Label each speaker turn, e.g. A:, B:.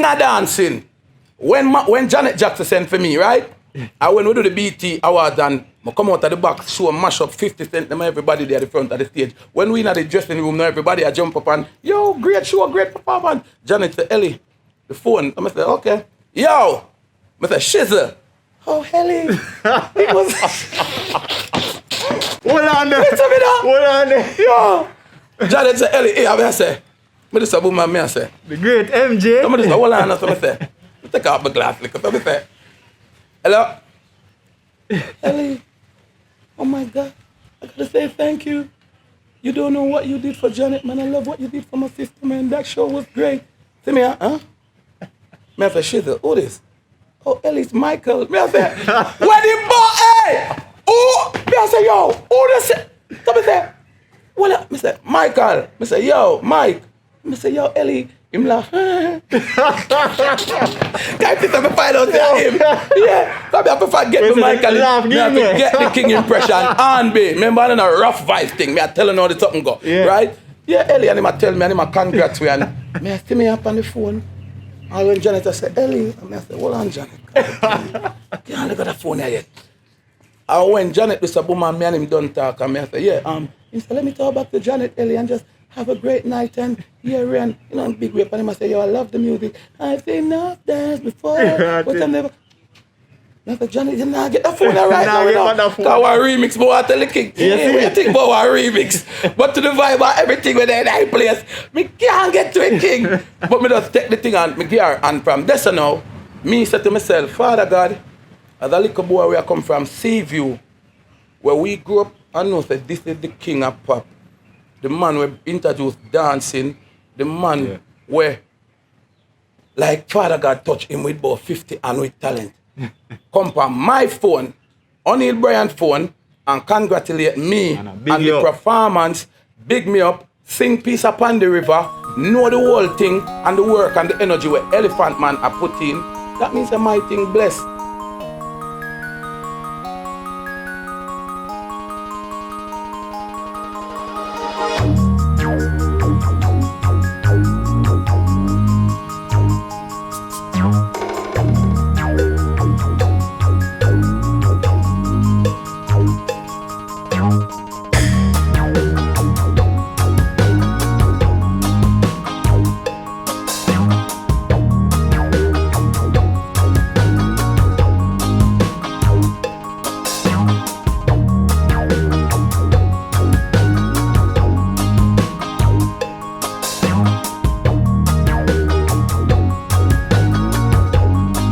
A: king of dancing. When Janet Jackson sent for me, right? And when we do the BT Awards and I come out of the back, show mash up 50 Cent, them everybody there at the front of the stage. When we in the dressing room, now everybody I jump up and, yo, great show, great performance. Janet said, Ellie, the phone. I said, okay. Yo. I said, Shizzle. Oh, Ellie. It was...
B: Hold on there.
A: Hold on there. Yo. Janet said, Ellie, hey, I say, I just say, boom, I say.
B: The great MJ.
A: I just say, hold on, so I say. I take off my glass, because I say, hello? Ellie, oh my God, I gotta say thank you. You don't know what you did for Janet, man. I love what you did for my sister, man. That show was great. See me, huh? Me I say, Shizzle, who this? Oh, Ellie's Michael. Me I say, wedding boy, hey! Oh! Me I say, yo, who this? So me say, well, me say, Michael. Me say, yo, Mike. Me say, yo, Ellie. Him laugh. Can't think of find out that him. Yeah. So I have to forget the Michael. I have to get the king impression and be. Remember in a rough vibe thing. Me I tell him how the something go. Yeah. Right? Yeah, Ellie and him I tell me and him I congrats me and me I see me up on the phone. And when Janet I say, Ellie, and I say, hold on, Janet. Can't look at the phone here yet. And when Janet was a boom and me and him done talk and me I say, yeah, he said, let me talk back to Janet, Ellie, and just have a great night and hear and big whip and him I say, yo, I love the music. I've seen enough dance before, but I never. I said, Johnny, you not get the phone right now. Because our remix, but I tell the king, we think about our remix. But to the vibe of everything when they're in that place, me can't get to a king. But me just take the thing and me gear. And from this now, me said to myself, Father God, as a little boy where I come from, Seaview, where we grew up, I know that this is the king of pop. The man who introduced dancing, the man where, like Father God touched him with about 50 and with talent. Come on my phone, O'Neal Bryant phone, and congratulate me and the performance, big me up, sing Peace Upon the River, know the whole thing and the work and the energy where Elephant Man are put in. That means my thing blessed.